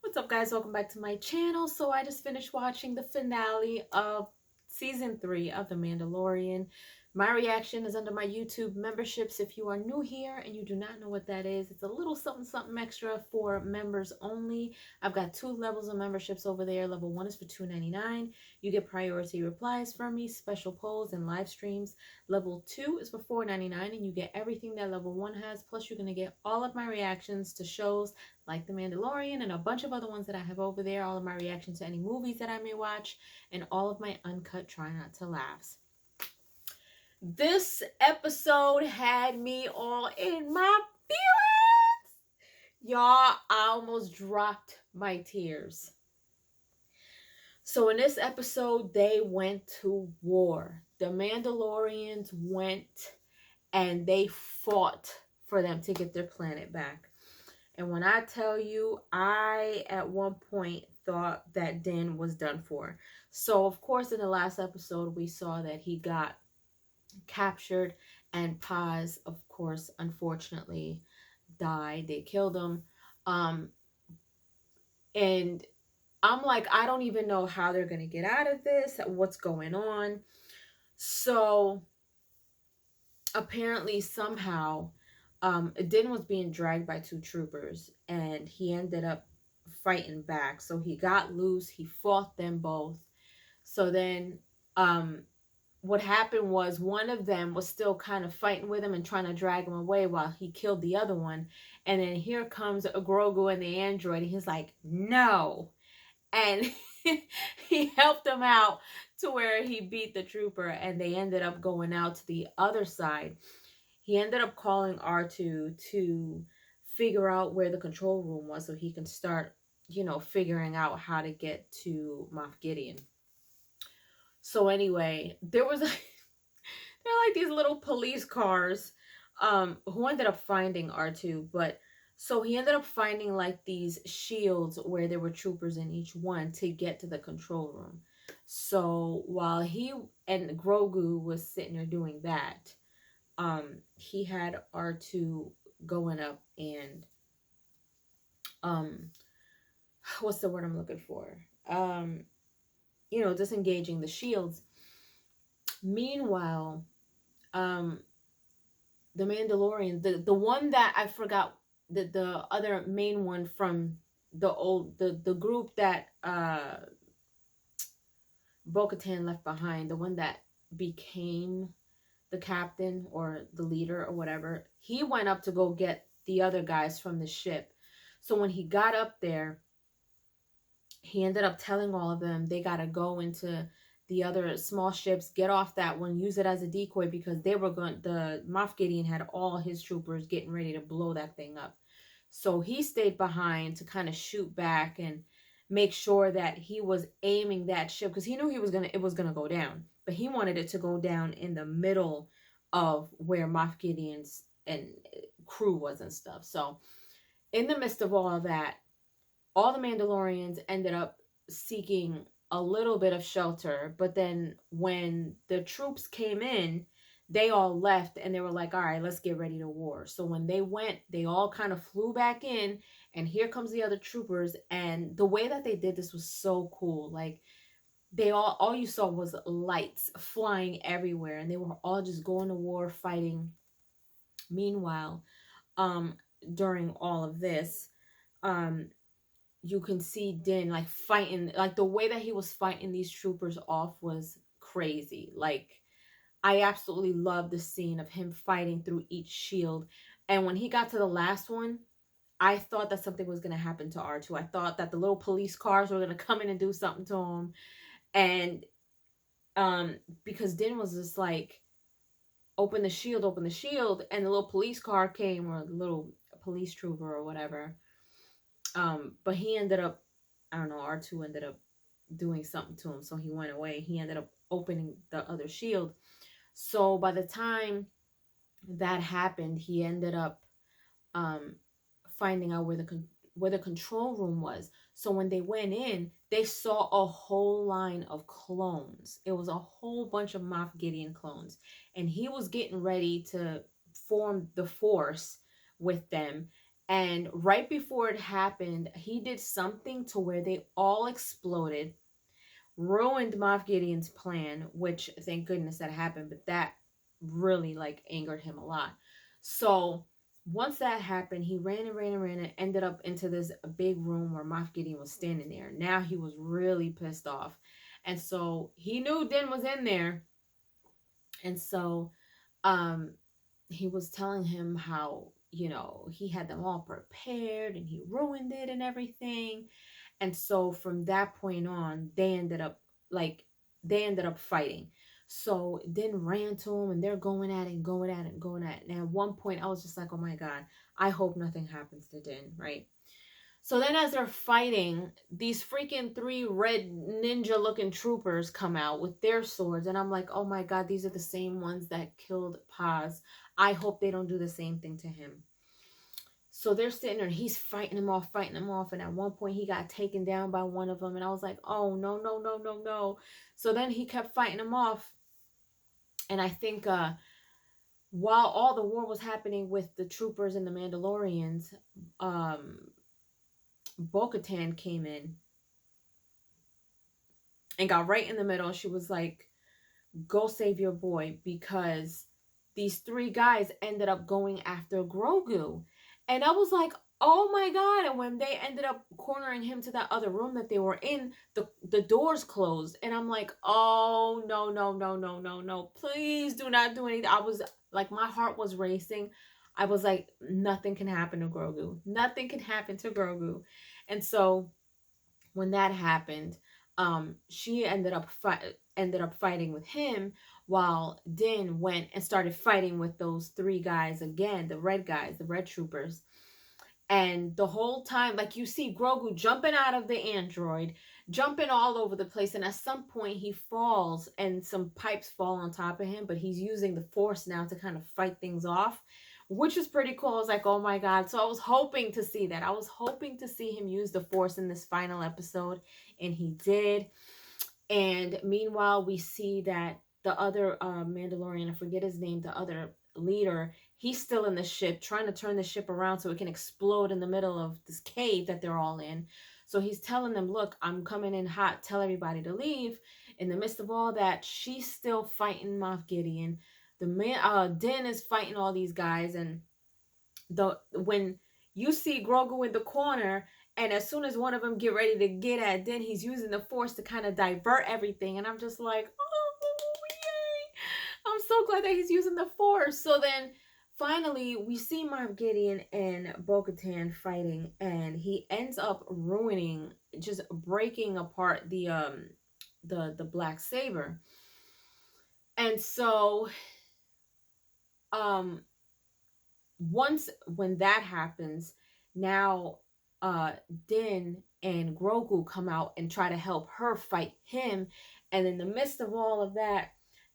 What's up, guys? Welcome back to my channel. So I just finished watching the finale of season 3 of The Mandalorian. My reaction is under my YouTube memberships. If you are new here and you do not know what that is, it's a little something extra for members only. I've got 2 levels of memberships over there. Level 1 is for $2.99. You get priority replies from me, special polls, and live streams. Level 2 is for $4.99, and you get everything that level 1 has. Plus, you're going to get all of my reactions to shows like The Mandalorian and a bunch of other ones that I have over there, all of my reactions to any movies that I may watch, and all of my uncut try not to laughs. This episode had me all in my feelings. Y'all, I almost dropped my tears. So in this episode, they went to war. The Mandalorians went and they fought for them to get their planet back. And when I tell you, I at one point thought that Din was done for. So, of course, in the last episode, we saw that he got captured, and Paz, of course, unfortunately died. They killed him. And I'm like, I don't even know how they're going to get out of this, what's going on. So, apparently, somehow, Din was being dragged by 2 troopers, and he ended up fighting back. So he got loose. He fought them both. So then what happened was one of them was still kind of fighting with him and trying to drag him away while he killed the other one. And then here comes a Grogu and the android, and he's like, no. And he helped him out to where he beat the trooper, and they ended up going out to the other side. He ended up calling R2 to figure out where the control room was so he can start, figuring out how to get to Moff Gideon. So anyway, there were like these little police cars who ended up finding R2, but so he ended up finding like these shields where there were troopers in each one to get to the control room. So while he and Grogu was sitting there doing that, he had R2 going up and what's the word I'm looking for? Disengaging the shields. Meanwhile, the Mandalorian, the one that I forgot, the other main one from the group that Bo-Katan left behind, the one that became the captain or the leader or whatever, he went up to go get the other guys from the ship. So when he got up there, he ended up telling all of them they got to go into the other small ships, get off that one, use it as a decoy, because the Moff Gideon had all his troopers getting ready to blow that thing up. So he stayed behind to kind of shoot back and make sure that he was aiming that ship, because he knew it was gonna go down, but he wanted it to go down in the middle of where Moff Gideon's and crew was and stuff. So in the midst of all of that, all the Mandalorians ended up seeking a little bit of shelter, but then when the troops came in, they all left and they were like, all right, let's get ready to war. So when they went, they all kind of flew back in, and here comes the other troopers. And the way that they did this was so cool. Like, they all you saw was lights flying everywhere, and they were all just going to war, fighting. Meanwhile, during all of this, you can see Din like fighting, like the way that he was fighting these troopers off was crazy. Like, I absolutely love the scene of him fighting through each shield. And when he got to the last one, I thought that something was going to happen to R2. I thought that the little police cars were going to come in and do something to him. And because Din was just like, open the shield, and the little police car came, or the little police trooper or whatever. But he ended up, I don't know, R2 ended up doing something to him, so he went away. He ended up opening the other shield. So by the time that happened, he ended up finding out where the control room was. So when they went in, they saw a whole line of clones. It was a whole bunch of Moff Gideon clones, and he was getting ready to form the Force with them. And right before it happened, he did something to where they all exploded, ruined Moff Gideon's plan, which thank goodness that happened, but that really like angered him a lot. So once that happened, he ran and ran and ran and ended up into this big room where Moff Gideon was standing there. Now he was really pissed off. And so he knew Din was in there. And so um he was telling him how, he had them all prepared and he ruined it and everything. And so from that point on, they ended up fighting. So then ran to him and they're going at it and going at it and going at it. And at one point I was just like, oh my God, I hope nothing happens to Din, right? So then as they're fighting, these freaking three red ninja looking troopers come out with their swords. And I'm like, oh my God, these are the same ones that killed Paz. I hope they don't do the same thing to him. So they're sitting there and he's fighting them off, fighting them off. And at one point he got taken down by one of them. And I was like, oh, no, no, no, no, no. So then he kept fighting them off. And I think while all the war was happening with the troopers and the Mandalorians, Bo-Katan came in and got right in the middle. She was like, go save your boy, because these three guys ended up going after Grogu. And I was like, oh my God. And when they ended up cornering him to that other room that they were in, the doors closed. And I'm like, oh, no, no, no, no, no, no. Please do not do anything. I was like, my heart was racing. I was like, nothing can happen to Grogu. Nothing can happen to Grogu. And so when that happened, she ended up fighting with him, while Din went and started fighting with those three guys again, the red guys, the red troopers. And the whole time, like, you see Grogu jumping out of the android, jumping all over the place, and at some point he falls and some pipes fall on top of him, but he's using the force now to kind of fight things off, which is pretty cool. I was like, oh my God. So I was hoping to see that. I was hoping to see him use the force in this final episode, and he did. And meanwhile, we see that the other Mandalorian, I forget his name, the other leader, he's still in the ship trying to turn the ship around so it can explode in the middle of this cave that they're all in. So he's telling them, look, I'm coming in hot, tell everybody to leave. In the midst of all that, she's still fighting Moff Gideon. Din is fighting all these guys, and when you see Grogu in the corner, and as soon as one of them get ready to get at Din, he's using the force to kind of divert everything. And I'm just like, oh, yay. I'm so glad that he's using the force. So then finally we see Moff Gideon and Bo-Katan fighting, and he ends up ruining, just breaking apart the black saber. And so when that happens, now Din and Grogu come out and try to help her fight him. And in the midst of all of that,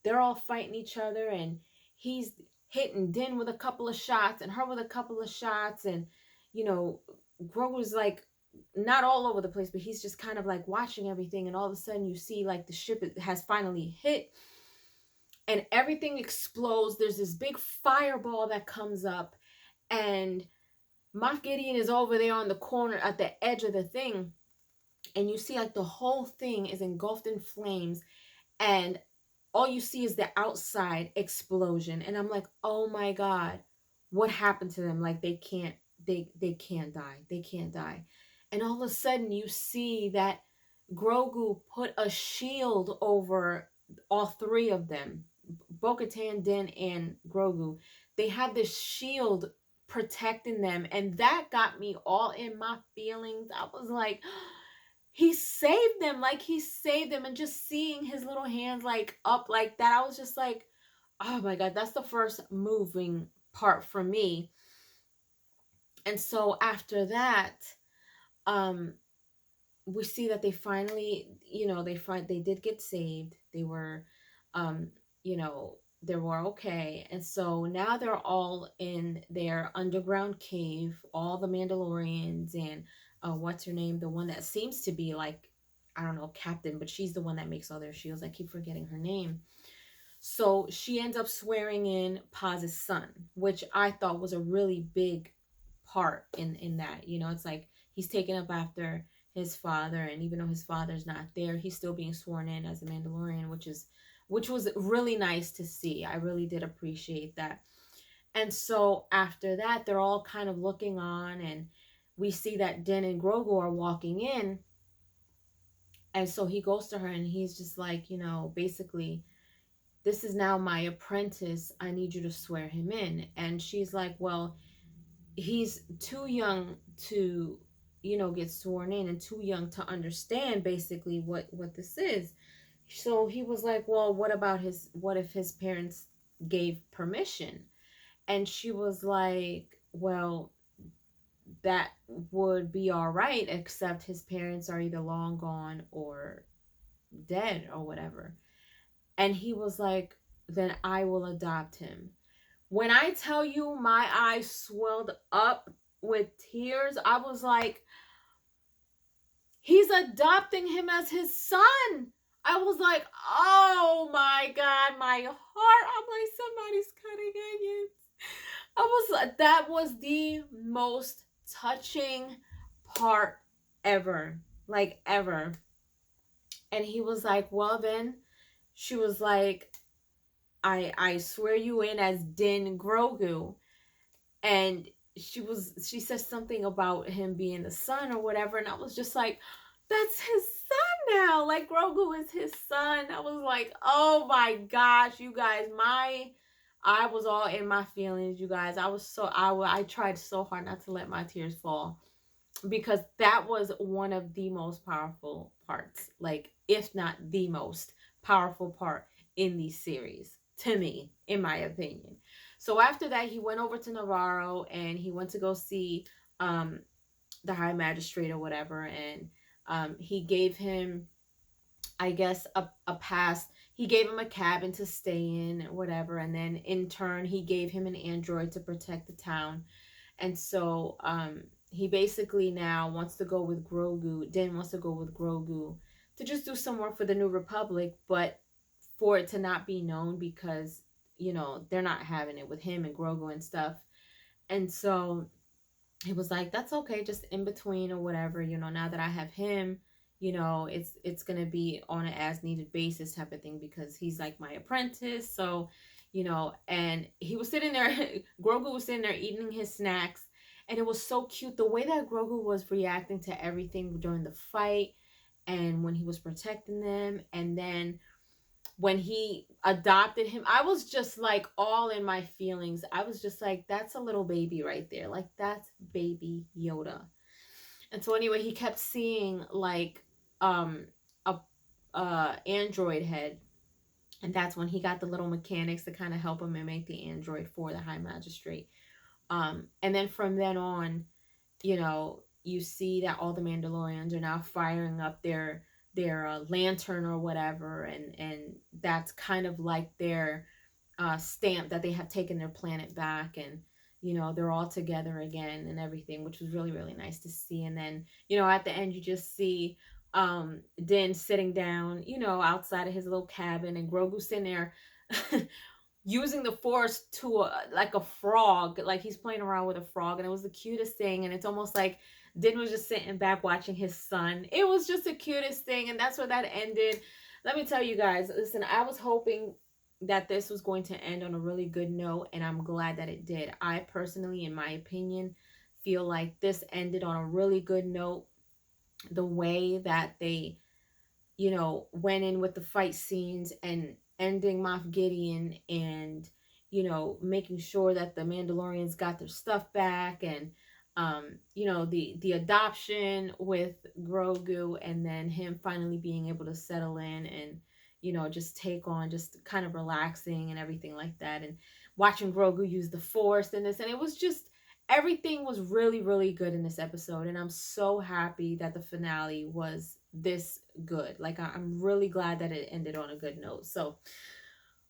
they're all fighting each other, and he's hitting Din with a couple of shots and her with a couple of shots. And Grogu's like not all over the place, but he's just kind of like watching everything. And all of a sudden you see like the ship has finally hit and everything explodes. There's this big fireball that comes up, and Moff Gideon is over there on the corner at the edge of the thing, and you see like the whole thing is engulfed in flames, and all you see is the outside explosion. And I'm like, oh my God, what happened to them? Like they can't die. They can't die. And all of a sudden you see that Grogu put a shield over all three of them, Bo-Katan, Din, and Grogu. They had this shield protecting them, and that got me all in my feelings. I was like, he saved them. Like, he saved them. And just seeing his little hands like up like that, I was just like, oh my God, that's the first moving part for me. And so after that, we see that they finally, they did get saved. They were, they were okay. And so now they're all in their underground cave, all the Mandalorians, and what's her name? The one that seems to be like, I don't know, captain, but she's the one that makes all their shields. I keep forgetting her name. So she ends up swearing in Paz's son, which I thought was a really big part in that. You know, it's like he's taken up after his father, and even though his father's not there, he's still being sworn in as a Mandalorian, which was really nice to see. I really did appreciate that. And so after that, they're all kind of looking on, and we see that Din and Grogu are walking in. And so he goes to her and he's just like, you know, basically, this is now my apprentice. I need you to swear him in. And she's like, well, he's too young to, you know, get sworn in, and too young to understand basically what this is. So he was like, well, what if his parents gave permission? And she was like, well, that would be all right, except his parents are either long gone or dead or whatever. And he was like, then I will adopt him. When I tell you my eyes swelled up with tears, I was like, he's adopting him as his son. I was like, oh my God, my heart. I'm like, somebody's cutting onions. That was the most touching part ever. Like, ever. And he was like, well then, she was like, I swear you in as Din Grogu. And she said something about him being the son or whatever, and I was just like, that's his son now. Like, Grogu is his son. I was like, oh my gosh, you guys, I was all in my feelings, you guys. I tried so hard not to let my tears fall, because that was one of the most powerful parts, like, if not the most powerful part in these series, to me, in my opinion. So after that, he went over to Navarro and he went to go see the High Magistrate or whatever, and he gave him, I guess, a pass. He gave him a cabin to stay in, whatever, and then in turn, he gave him an android to protect the town. And so he basically now wants to go with Grogu. Din wants to go with Grogu to just do some work for the New Republic, but for it to not be known, because, you know, they're not having it with him and Grogu and stuff. And so he was like, that's okay, just in between or whatever, you know, now that I have him, you know, it's gonna be on an as needed basis type of thing, because he's like my apprentice. So, you know, and he was sitting there, Grogu was sitting there eating his snacks, and it was so cute the way that Grogu was reacting to everything during the fight and when he was protecting them. And then when he adopted him, I was just like all in my feelings. I was just like, that's a little baby right there. Like, that's baby Yoda. And so anyway, he kept seeing like a android head, and that's when he got the little mechanics to kind of help him and make the android for the High Magistrate. And then from then on, you know, you see that all the Mandalorians are now firing up their lantern or whatever, and that's kind of like their stamp that they have taken their planet back, and, you know, they're all together again and everything, which was really, really nice to see. And then, you know, at the end, you just see Din sitting down, you know, outside of his little cabin, and Grogu sitting there using the force to like a frog, like he's playing around with a frog, and it was the cutest thing. And it's almost like Din was just sitting back watching his son. It was just the cutest thing, and that's where that ended. Let me tell you guys, listen, I was hoping that this was going to end on a really good note, and I'm glad that it did. I personally, in my opinion, feel like this ended on a really good note. The way that they, you know, went in with the fight scenes and ending Moff Gideon, and, you know, making sure that the Mandalorians got their stuff back, and you know, the adoption with Grogu, and then him finally being able to settle in and, you know, just take on, just kind of relaxing and everything like that, and watching Grogu use the Force in this. And it was just, everything was really, really good in this episode, and I'm so happy that the finale was this good. Like, I'm really glad that it ended on a good note. So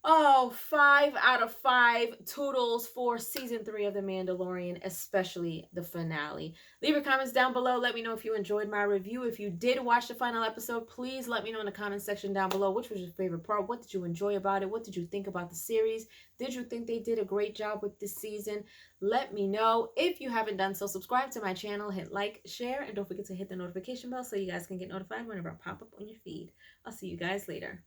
Oh, 5 out of 5 toodles for season 3 of The Mandalorian, especially the finale. Leave your comments down below. Let me know if you enjoyed my review. If you did watch the final episode, please let me know in the comment section down below which was your favorite part. What did you enjoy about it? What did you think about the series? Did you think they did a great job with this season? Let me know. If you haven't done so, subscribe to my channel, hit like, share, and don't forget to hit the notification bell so you guys can get notified whenever I pop up on your feed. I'll see you guys later.